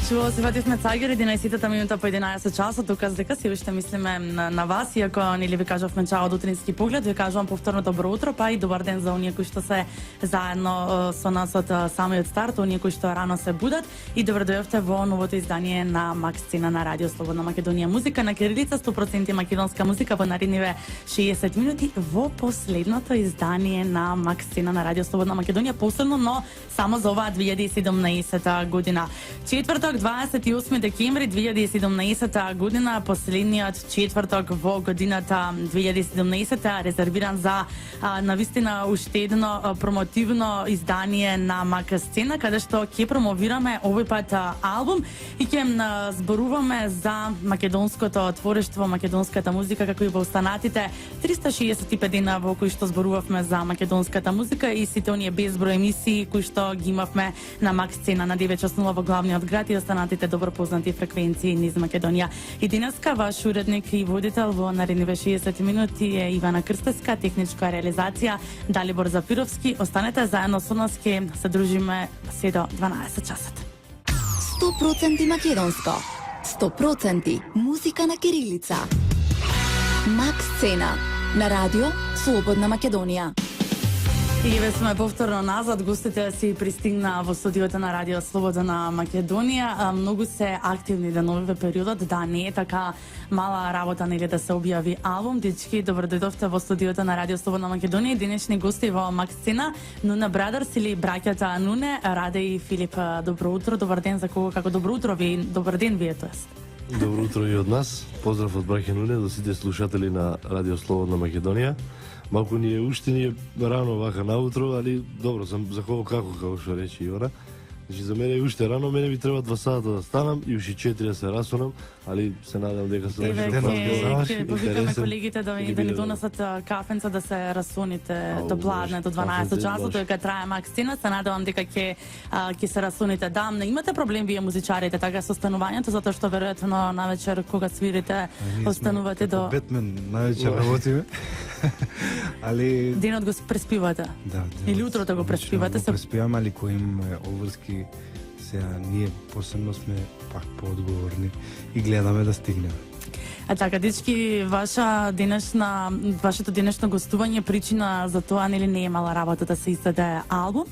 Што се вативме цагер 11 минута по 11 часот, доказ дека се уште мислиме на вас, иако нели ви кажавме чао од утрински поглед, ви кажувам повторно добро утро, па и добар ден за оние кои што се заедно со нас од самиот старт, оние кои што рано се будат и добро дојавте во новото издание на Макс Сцена на Радио Слободна Македонија. Музика на кирилица, 100% македонска музика во наредниве 60 минути во последното издание на Макс Сцена на Радио Слободна Македонија, последно, но само за оваа 2017 година. Четврток, 28 декември 2017 година, последниот четврток во годината 2017, резервиран за навистина уште едно промотивно издание на Макс Сцена, каде што ќе промовираме овој пат албум и ќе зборуваме за македонското творештво, македонската музика, како и во останатите 365 дена во кои што зборувавме за македонската музика и сите оние безброј емисии кои што ги имавме на Макс Сцена на 9 часова во главниот град и останатите добро познати фреквенции низ Македонија. И денеска ваш уредник и водител во наредниве 60 минути е Ивана Крстевска, техничка реализација Далибор Зафировски. Останете заедно со нас, ке се дружиме се до 12 часот. 100% македонско, 100% музика на кирилица. Макс Сцена на Радио Слободна Македонија. И ве сме повторно назад, гостите си пристигна во студиото на Радио Слободна Македонија. Многу се активни деновиве периодот, да не е така мала работа нели да се објави албум. Дечки, добро дојдовте во студиото на Радио Слободна Македонија. Денешни гости во Макс Сцена, Нуне Брадерс или браќата Нуне, Раде и Филип. Добро утро, добар ден за кого, како добро утро ви, добар ден вие тоест. Добро утро и од нас. Поздрав од браќа Нуне до сите слушатели на Радио Слободна Македонија. Малку уште ни е рано вака наутро, али добро, за кого како што рече Ивана. Значи за мене уште рано, мене ми треба 2 сата да станам и уште 4 да се расунам, али се надам дека се ќе повикаме колегите да ни донесат кафенца да се расуните до пладне до 12 часот, дека трае Макс Сцена. Се надевам дека ќе се расуните. Да, не имате проблем вие музичарите така со станувањето, затоа што веројатно навечер кога свирите останувате до Бетмен навечер работиме. Али денот го преспивате. Да, или утрото го преспивате. Се преспиваме, али кои имаме обврски, сега ние посебно сме пак поодговорни и гледаме да стигнеме. А така, дечки, вашето денешно гостување причина за тоа нели не е мала работа да се издаде албум.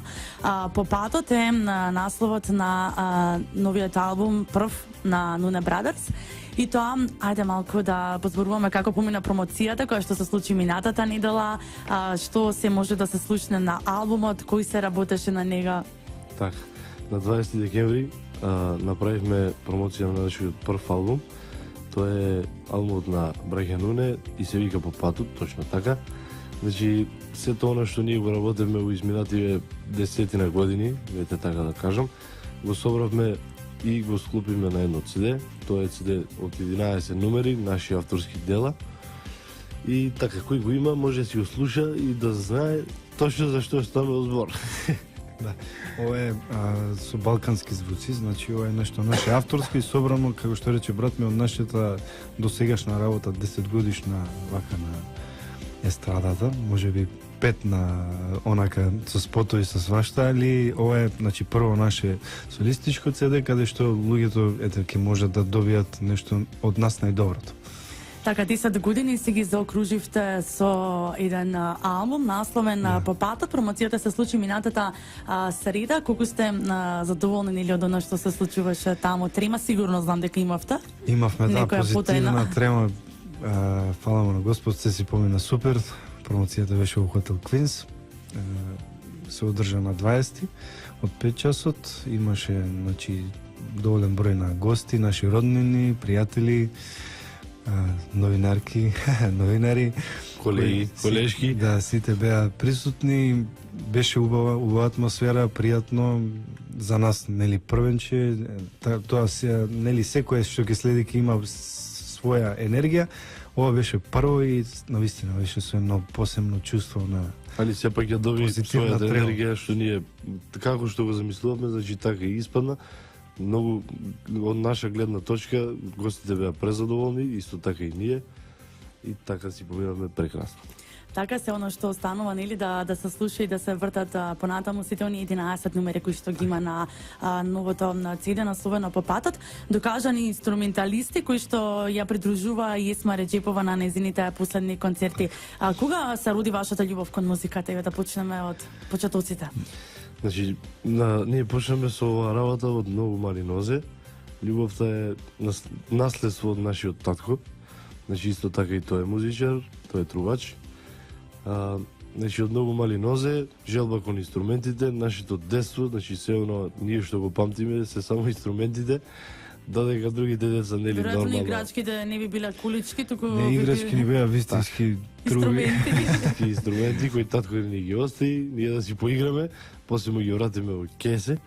По патот е насловот на новиот албум прв на Нуне Брадерс. И тоа, ајде малку да позборуваме како помина промоцијата која што се случи минатата недела, што се може да се слушне на албумот, кој се работеше на нега. Така, на 20 декември направивме промоција на нашиот прв албум. Тоа е албумот на браќа Нуне и се вика По патот, точно така. Значи, сето она што ние го работевме во изминативе 10 години, вете така да кажам, го собравме и го склопиме на едно CD. Тоа е CD од 11 номери, наши авторски дела. И така, кој го има, може да си го слуша и да знае точно за што станува збор. Да, ова е со балкански звуци, значи ова е нешто наше авторско и собрано, како што рече брат ми, од нашата досегашна работа, 10 годишна вака на естрадата, може би 5 на онака со спото и со свашта, али ова е значи прво наше солистичко CD каде што луѓето ете ќе можат да добијат нешто од нас најдоброто. Така, 10 години си ги заокруживте со еден албум насловен По патот. Промоцијата се случи минатата среда. Колку сте задоволни нели од она што се случуваше таму? Трема сигурно знам дека имавте. Имавме да позитивна трема. Фала му на Господ, се си помина супер. Промоцијата беше во хотел Квинс. Се одржа на 20 од 5 часот. Имаше значи доволен број на гости, наши роднини, пријатели, новинарки, новинари, колеги, колешки. Да, сите беа присутни. Беше убава атмосфера, пријатно за нас, нели првенче. Тоа се нели секој што ќе следи ќе има своја енергија. Ова беше прво и навистина беше со едно посебно чувство на али сепак ја доби својата енергија што ние како што го замислувавме, значи така и испадна. Многу од наша гледна точка гостите беа презадоволни, исто така и ние. И така си поминавме прекрасно. Така се оно што останува, нели, да се слуша и да се вртат понатаму сите оние 11 номери кои што ги има на новото CD насловено По патот, докажани инструменталисти кои што ја придружува Есма Реджепова на незините последни концерти. Кога се роди вашата љубов кон музиката? Еве да почнеме од почетоците. Значи, ние почнеме со оваа работа од многу мали нозе. Љубовта е наследство од нашиот татко. Значи, исто така и тој е музичар, тој е трувач. Значи, од многу мали нозе, желба кон инструментите, нашето детство, значи се оно, ние што го памтиме, се само инструментите, додека другите деца нели Веројатно нормално. играчките не би биле кулички, туку Не играчки ни беа вистински труби. инструменти. Инструменти кои татко ни ги остави, ние да си поиграме, после му ги вратиме во кесе,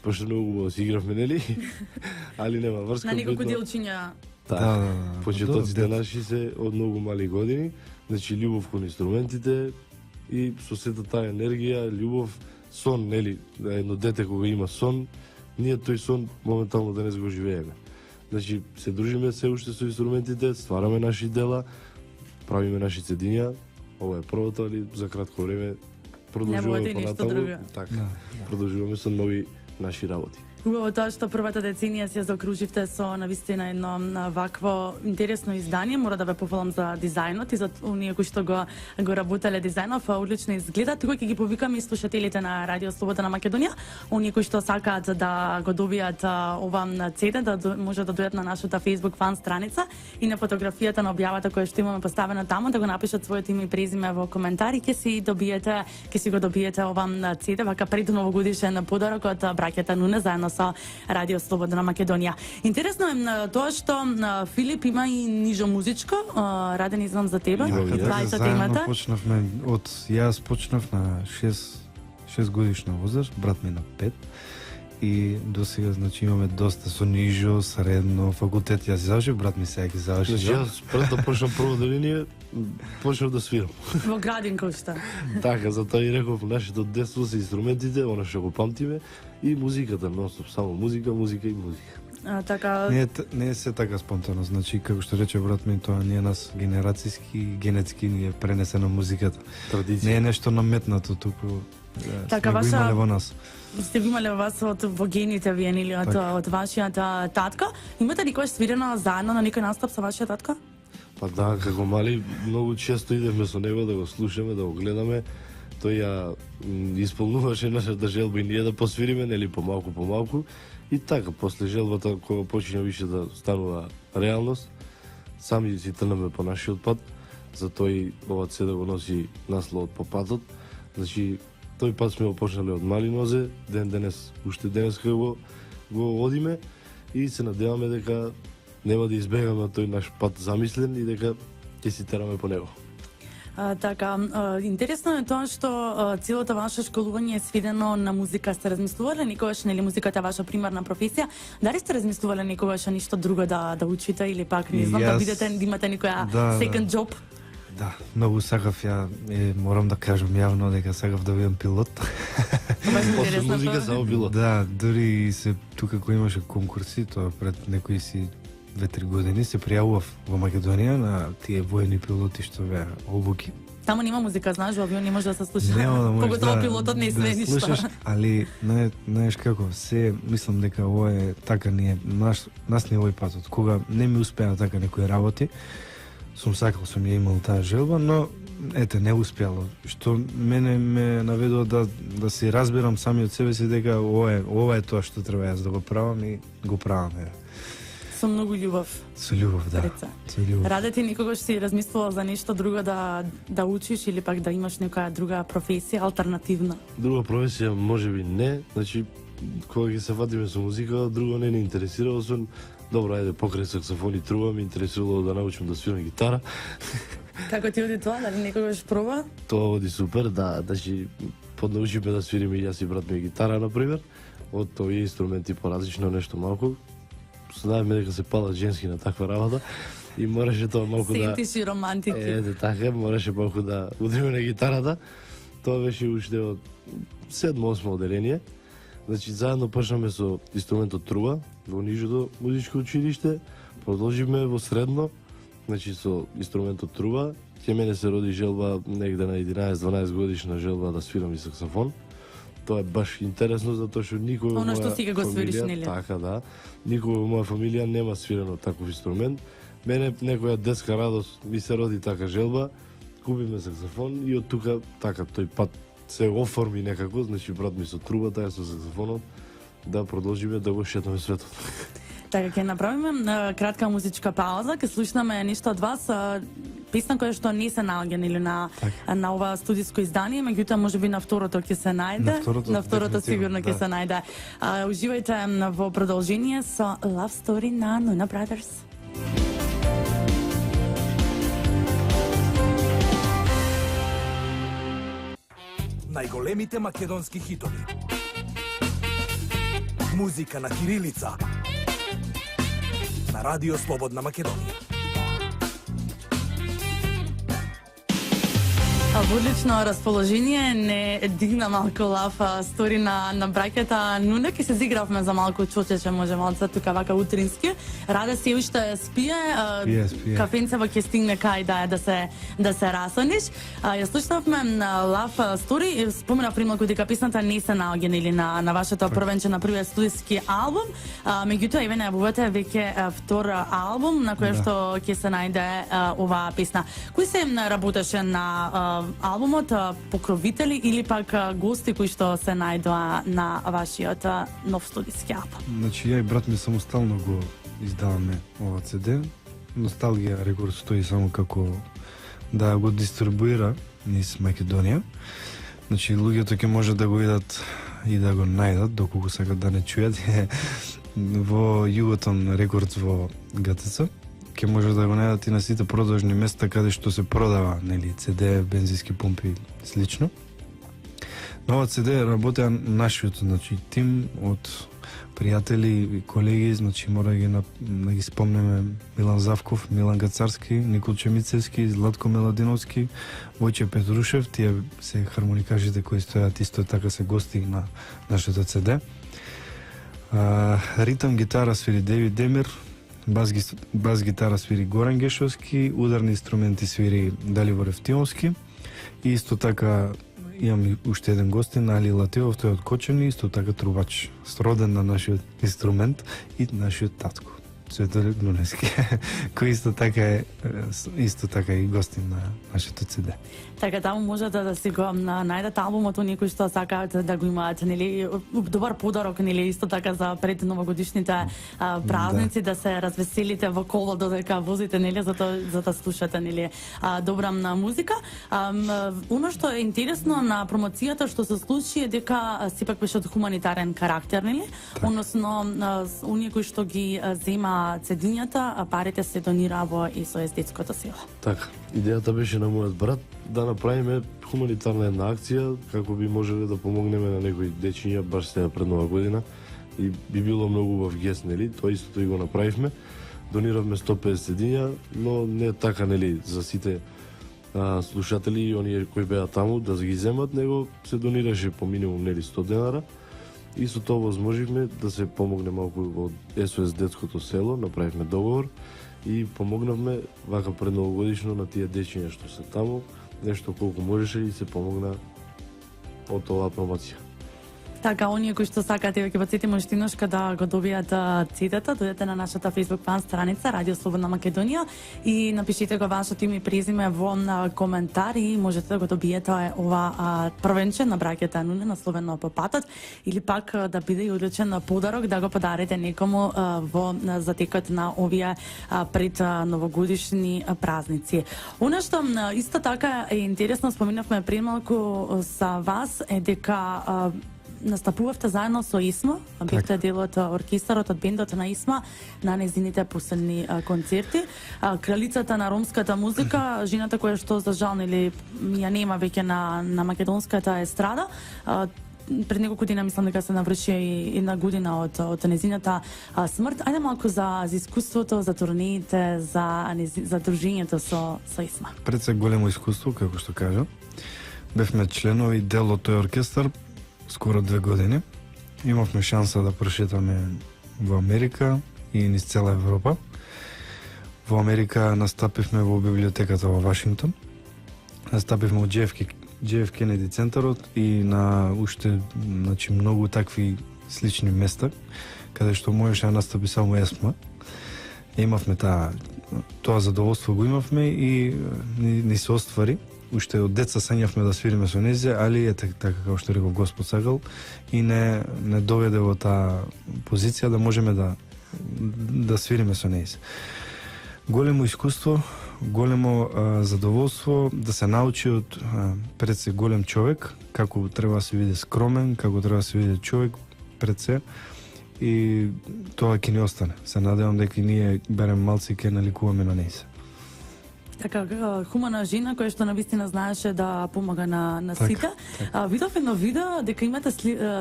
пошто многу убаво си игравме, нели? Али нема врска. На неколку битно. делчиња. Така, Да. почетоците наши се од многу мали години, значи љубов кон инструментите и со сета таа енергија, љубов, сон, нели, едно дете кога има сон, ние тој сон моментално денес го живееме. Значи, се дружиме се уште со инструментите, ствараме наши дела, правиме наши цедиња, ова е првото, али за кратко време продолжуваме буде ништо понатаму. друго. Така, Да. продолжуваме со нови наши работи. Убаво тоа што првата деценија се заокруживте со навистина едно вакво интересно издание. Мора да ве пофалам за дизајнот и за оние кои што го работеле дизајнов, одлично изгледа. Тука ќе ги повикаме и слушателите на Радио Слободна Македонија, оние кои што сакаат да го добијат ова CD, да може да дојдат на нашата Facebook фан страница и на фотографијата на објавата која што имаме поставена таму, да го напишат своето име и презиме во коментари, ќе си го добиете ова CD, вака предновогодишен подарок од браќата Нуне заедно со Радио Слободна Македонија. Интересно е тоа што Филип има и нижо музичко, раден извам за тебе. Има, Това да. е Така, со заедно темата. почнавме јас почнав на 6 годишна возраст, брат ми на 5. И до сега, значи, имаме доста со нижо, средно, факултет јас завршив, брат ми сега ги заврши. Значи, јас пред да почнам прво деление, почнав да свирам. Во градинка уште. Така, затоа и реков, нашето детство се инструментите, она што го памтиме, и музиката, нонстоп, само музика, музика и музика. Така, Не е се така спонтано, значи, како што рече брат ми, тоа не е нас генерацијски, генетски ни е пренесена музиката. Традиција. Не е нешто наметнато, туку Така, сме го ваша- имале во нас. сте го имале вас во гените вие, нели, од вашиот татко. Имате никој свирено заедно на некој настап со вашиот татко? Па да, како мали, многу често идевме со него да го слушаме, да го гледаме. Тој ја исполнуваше нашата желба и ние да посвириме, нели, помалку. И така, после желбата, кога почиња више да станува реалност, сами си трнаме по нашиот пат, затоа и ова CD го носи насловот По патот. Значи, тој пат сме го почнале од мали нозе, уште денес го одиме и се надеваме дека нема да избегаме тој наш пат замислен и дека ќе си тераме по него. Така, интересно е тоа што целото ваше школување е сведено на музика. Сте размислувале никогаш, нели музиката е ваша примарна професија? Дали сте размислувале никогаш ништо друго да учите или пак не знам, да бидете, да имате никоја second job? Да, многу сакав морам да кажам јавно дека сакав да бидам пилот. Баш После интересно музика тоа. само било. Да, дури и се тука кој имаше конкурси, тоа пред некои си 2-3 години се пријавував во Македонија на тие воени пилоти што беа обуки. Таму нема музика, знаеш, во авион не може да се слуша. Нема да можеш Поготово пилотот не све ништо. слушаш, али знаеш како, се мислам дека ова е така ние нас не е овој патот. Кога не ми успеа така некои работи, сум ја имал таа желба, но ете не успело. Што мене ме наведува да си разбирам сами од себе си дека ова е тоа што треба јас да го правам и го правам. Со многу љубов. Со љубов, да. Пред се. Со љубов. Раде ти никогаш си размислувал за нешто друго да учиш или пак да имаш некоја друга професија алтернативна? Друга професија можеби не, значи кога ќе се фатиме со музика, друго не интересира, освен добро, ајде покрај саксофон и труба, ми интересувало да научам да свирам гитара. Како ти оди тоа? Дали некогаш проба? Тоа оди супер, да, значи поднаучивме да свириме и јас и брат ми гитара, например, од овие инструменти поразлично нешто малку. Знаеме дека се палат женски на таква работа и мораше тоа малку да... Сентиш и романтики. Така, мораше малку да удриме на гитарата. Тоа беше уште од 7-8 оделение. Значи, заедно почнаме со инструментот труба во нижото музичко училиште, продолживме во средно, значи со инструментот труба Ке мене се роди желба негде на 11-12 годишна желба да свирам и саксофон. Тоа е баш интересно затоа што никој во Оно што моја сега го свириш, фамилија- нели? Така, да. Никој во моја фамилија нема свирено таков инструмент. Мене некоја детска радост ми се роди така желба, купиме саксофон и од тука така тој пат се оформи некако, значи брат ми со трубата, ја со саксофонот, да продолжиме да го шетаме светот. Така, ќе направиме кратка музичка пауза, ќе слушнаме нешто од вас, песна која што не се наоѓа нели на ова студиско издание, меѓутоа можеби на второто ќе се најде. На второто сигурно дефинитивно, ќе да. се најде. Уживајте во продолжение со Love Story на Nuna Brothers. Најголемите македонски хитови. Музика на кирилица. На Радио Слободна Македонија. Во одлично расположение не дигна малку лав стори на браќата, но не ќе се зигравме за малку чочече, може малце тука вака утрински. Раде се уште спие, Спие. кафенцево ќе стигне кај да се расониш. Ја слушнавме на лав стори, споменав прималку дека песната не се наоѓа нели на вашето првенче на првиот студиски албум, меѓутоа еве најавувате веќе втор албум на кој што ќе се најде оваа песна. Кои се работеше на албумот, покровители или пак гости кои што се најдоа на вашиот нов студиски албум? Значи, ја и брат ми самостално го издаваме ова CD. Носталгија рекорд стои само како да го дистрибуира низ Македонија. Значи, луѓето ќе може да го видат и да го најдат, доколку сакат да не чујат, во Југотон рекорд во ГТЦ. Ќе може да го најдат и на сите продажни места каде што се продава, нели, CD, бензински помпи и слично. На ова CD работеа нашиот, значи, тим од пријатели и колеги, значи мора да ги спомнеме Милан Завков, Милан Гацарски, Никол Чемицевски, Златко Меладиновски, Војче Петрушев, тие се хармоникажите кои стојат исто така се гости на нашето CD. Ритам гитара свири Деви Демир, бас гитара свири Горан Гешовски, ударни инструменти свири Далибор Евтимовски и исто така имам и уште еден гостин, Али Латилов, тој од Кочани, исто така трубач, сроден на нашиот инструмент и нашиот татко, Светолик Глуневски, кој исто така и гостин на нашето CD. Така таму може да си го најдат албумот оние кои што сакаат да го имаат, нели, добар подарок, нели, исто така за пред новогодишните празници, да се развеселите во кола додека возите, нели, за да слушате, нели, добра музика. Оно што е интересно на промоцијата што се случи е дека сепак беше од хуманитарен карактер, нели? Односно, оние кои што ги зема цедињата, парите се донира во СОС детското село. Така, идејата беше на мојот брат да направиме хуманитарна една акција како би можеле да помогнеме на некои дечиња баш сега пред Нова година и би било многу убав гест, нели? Тоа истото и го направивме. Дониравме 150 седиња, но не така, нели, за сите слушатели и оние кои беа таму да ги земат, него се донираше по минимум, нели, 100 денара. И со тоа возможивме да се помогне малку во СОС детското село, направивме договор и помогнавме вака пред новогодишно на тие дечиња што се таму, нешто колку можеше и се помогна од оваа промоција. Така, оние кои што сакаат, еве ќе потсетиме уште еднашка да го добијат CD-та, дојдете на нашата Facebook фан страница Радио Слободна Македонија и напишите го вашето име и презиме во коментар и можете да го добиете ова првенче на браќата Нуне насловено по патот или пак да биде и одличен подарок да го подарите некому во затекот на овие пред новогодишни празници. Она што исто така е интересно, споменавме премалку со вас, е дека настапувавте заедно со Исма, бевте дел од оркестарот, од бендот на Исма на незините последни концерти. Кралицата на ромската музика, жената која што за жал нели ја нема веќе на македонската естрада. Пред неколку дена мислам дека се наврши и една година од незината смрт. Ајде малку за искуството, за турнеите, за дружењето со Исма. Пред се големо искуство, како што кажа. Бевме членови дел од тој оркестар скоро 2 години. Имавме шанса да прошетаме во Америка и низ цела Европа. Во Америка настапивме во библиотеката во Вашингтон Настапивме од JF Kennedy центарот и на уште значи многу такви слични места каде што можеше да настапи само ЕСМА. Имавме тоа задоволство го имавме и ни се оствари. Уште од деца сањавме да свириме со незе, али ете така како што рекол Господ сакал и не доведе во таа позиција да можеме да свириме со незе. Големо искуство, големо задоволство да се научи од пред се голем човек, како треба да се види скромен, како треба да се види човек пред се и тоа ќе ни остане. Се надевам дека ние берем малци ќе наликуваме на нејзе. Така, хумана жена која што навистина знаеше да помага на сите. Видов едно видео дека имате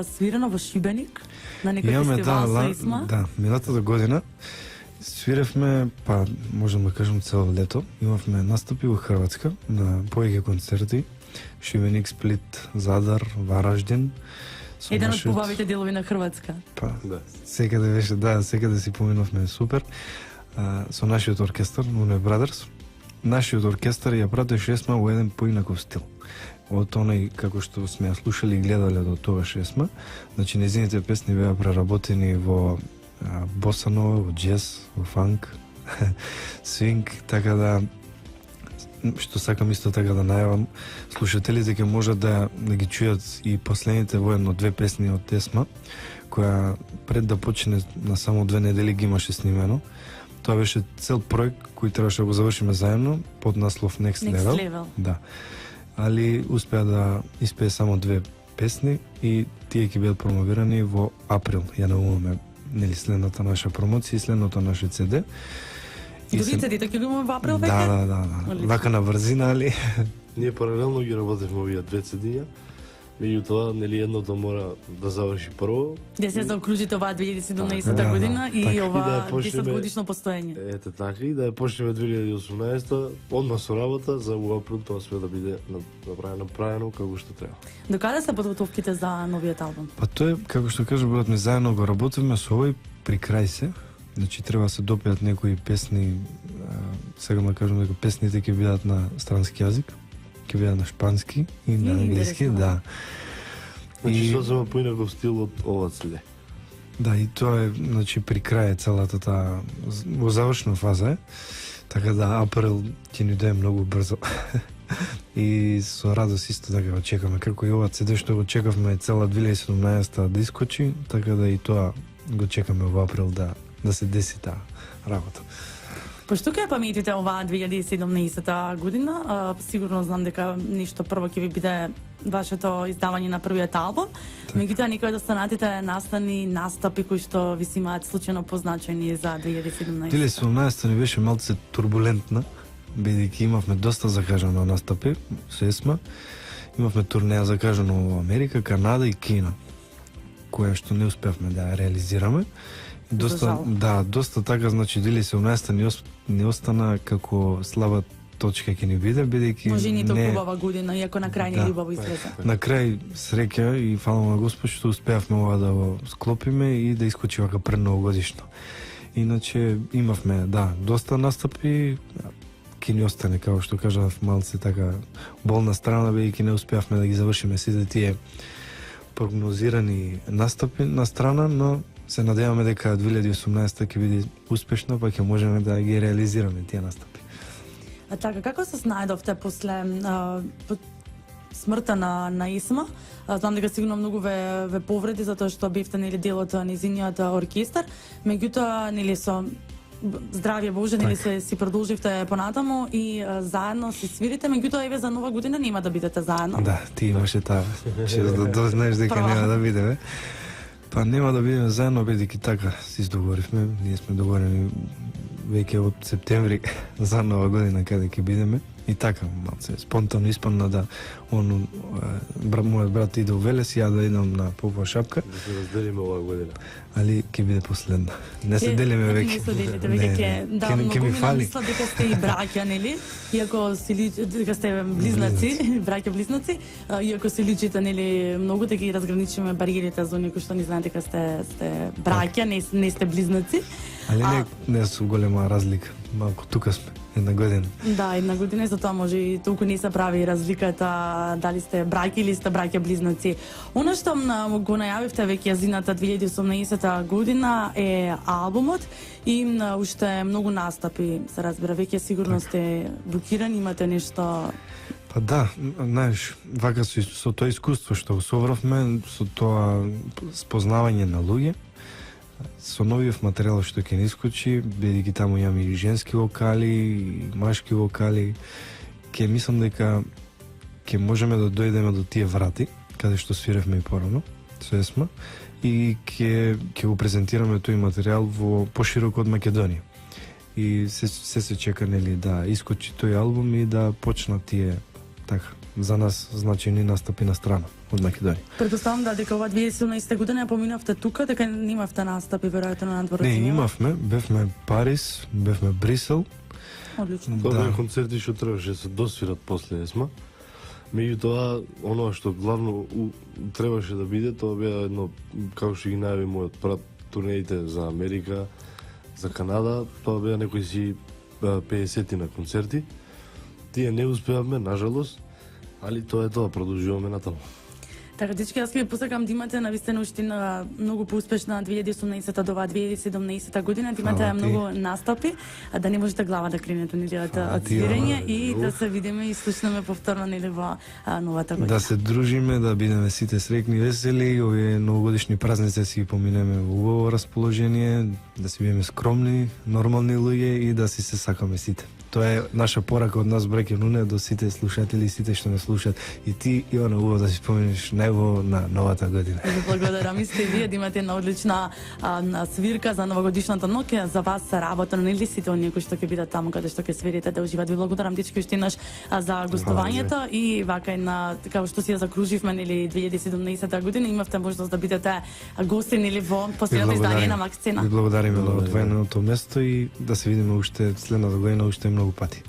свирено во Шибеник на некој фестивал за ИСМА. Да, минатата година свиревме, па можам да кажам цело лето. Имавме настапи во Хрватска на повеќе концерти. Шибеник, Сплит, Задар, Вараждин. Еден од побавите делови на Хрватска. Па, секаде беше, секаде си поминавме супер. Со нашиот оркестар, Nuno Brothers. Нашиот оркестар ја пратеше ЕСМА во еден поинаков стил. Од оној како што сме ја слушали и гледале до тогаш ЕСМА. Значи, незините песни беа преработени во боса нова, во джез, во фанк, свинг, така да што сакам исто така да најавам слушателите ќе можат да ги чујат и последните воедно 2 песни од ЕСМА, која пред да почне на само 2 недели ги имаше снимено. Тоа беше цел проект кој требаше да го завршиме заедно под наслов Next Level. Да. Али успеа да испее само 2 песни и тие ќе бидат промовирани во април. Ја наумаме нели следната наша промоција и следното наше CD. Други CD ќе го имаме во април веќе? Да. Вака на брзина, али Ние паралелно ги работевме овие 2 CD-ја. Меѓутоа, нели едното мора да заврши прво. Да се заокружите оваа 2017 година и ова 10 годишно постоење. Ете така и да ја почнеме 2018 одма со работа за во април тоа све да биде направено како што треба. Докаде се подготовките за новиот албум? Па тоа е, како што кажа брат ми, заедно го работиме со овој при крај се. Значи треба да се допијат некои песни, сега да кажам дека песните ќе бидат на странски јазик, ќе бидат на шпански и на англиски, да. Значи сосема поинаков стил од ова CD. Да, и тоа е, значи, при крај целата таа во завршна фаза е. Така да април ќе ни дое многу брзо. И со радост исто така го чекаме, како и ова CD што го чекавме цела 2017 да искочи, така да и тоа го чекаме во април да се деси таа работа. Пошто ќе паметите оваа 2017 година, сигурно знам дека нешто прво ќе ви биде вашето издавање на првиот албум. Меѓутоа, некои од останатите настапи кои што ви си имаат случајно позначени за 2017? 2017 ни беше малце турбулентна, бидејќи имавме доста закажано настапи со ЕСМА. Имавме турнеја закажано во Америка, Канада и Кина, која што не успевме да ја реализираме. Доста така, значи 2017 не остана како слаба точка ќе ни биде, бидејќи може ни толку убава година, иако на крај не убаво излезе. На крај среќа и фала на Господ што успеавме ова да го склопиме и да искочи вака пред новогодишно. Иначе имавме, доста настапи, ќе ни остане, како што кажав, малце така болна страна, бидејќи не успеавме да ги завршиме сите тие прогнозирани настапи на страна, но се надеваме дека 2018 ќе биде успешно, па ќе можеме да ги реализираме тие настапи. А така, како се снајдовте после смртта на ИСМА? Знам дека сигурно многу ве повреди затоа што бевте нели дел од незиниот оркестар, меѓутоа нели со здравје Боже, нели си продолживте понатаму и заедно се свирите, меѓутоа еве за нова година нема да бидете заедно. Да, ти имаше таа, да знаеш дека нема да бидеме. Па нема да бидеме заедно, бидејќи така си договоривме, ние сме договорени веќе од септември за нова година каде ќе бидеме. И така, малце спонтано испадна мојот брат иде во Велес, ја да идам на Попова шапка. Да се разделиме оваа година. Али ќе биде последна. Не се делиме веќе. Не се делите веќе. Да, многу ми намисла дека сте и браќа, нели? Иако дека сте близнаци, браќа близнаци, иако се личите, нели, многу дека ги разграничиме бариерите за оние кои што не знаат дека сте браќа, не сте близнаци. Али не со голема разлика. Малку тука сме, една година. Да, една година и затоа може и толку не се прави разликата дали сте браќа или сте браќа близнаци. Оно што го најавивте веќе зината 2018 година е албумот и уште многу настапи, се разбира, веќе сигурно сте букирани, имате нешто. Па да, знаеш, вака со тоа искуство што го собравме, со тоа спознавање на луѓе, со новиот материјал што ќе ни искочи, бидејќи таму имаме и женски вокали, и машки вокали, ќе мислам дека ќе можеме да дојдеме до тие врати, каде што свиревме и порано, со Есма, и ќе го презентираме тој материјал во поширок од Македонија. И се чека, нели, да искочи тој албум и да почнат тие, така, за нас значени настапи на страна од Македонија. Претпоставам да дека ова 2017 година ја поминавте тука, дека немавте настапи веројатно на надвор. Не, имавме, бевме Париз, бевме Брисел. Одлично. Тоа беа концерти што требаше да се досвират после Есма. Меѓутоа, оно што главно требаше да биде, тоа беа едно, како што ги најави мојот брат, турнеите за Америка, за Канада, тоа беа некои си 50 на концерти. Тие не успеавме, нажалост, али тоа е тоа, продолжуваме натаму. Така, дечки, јас ќе ви посакам да имате навистина уштина многу поуспешна 2018 до 2017 година, да имате многу настапи, а да не можете глава да кренете нели од свирење и да се видиме и слушнеме повторно нели во новата година. Да се дружиме, да бидеме сите среќни, весели, овие новогодишни празници си ги поминеме во убаво расположение, да си бидеме скромни, нормални луѓе и да си се сакаме сите. Тоа е наша порака од нас, браќа Нуне, до сите слушатели и сите што не слушат. И ти, Ивана, убаво да си спомниш најво на новата година. Ви благодарам и сте вие да имате една одлична свирка за новогодишната ноќ. За вас се работа, нели сите оние кои што ќе бидат таму каде што ќе свирите да уживат. Ви благодарам дечки уште еднаш за гостувањето и вака на како што си ја закруживме нели 2017 година, имавте можност да бидете гости нели во последното издание на Макс Цена. Ви благодариме на одвоеното место и да се видиме уште следната година уште многу пати.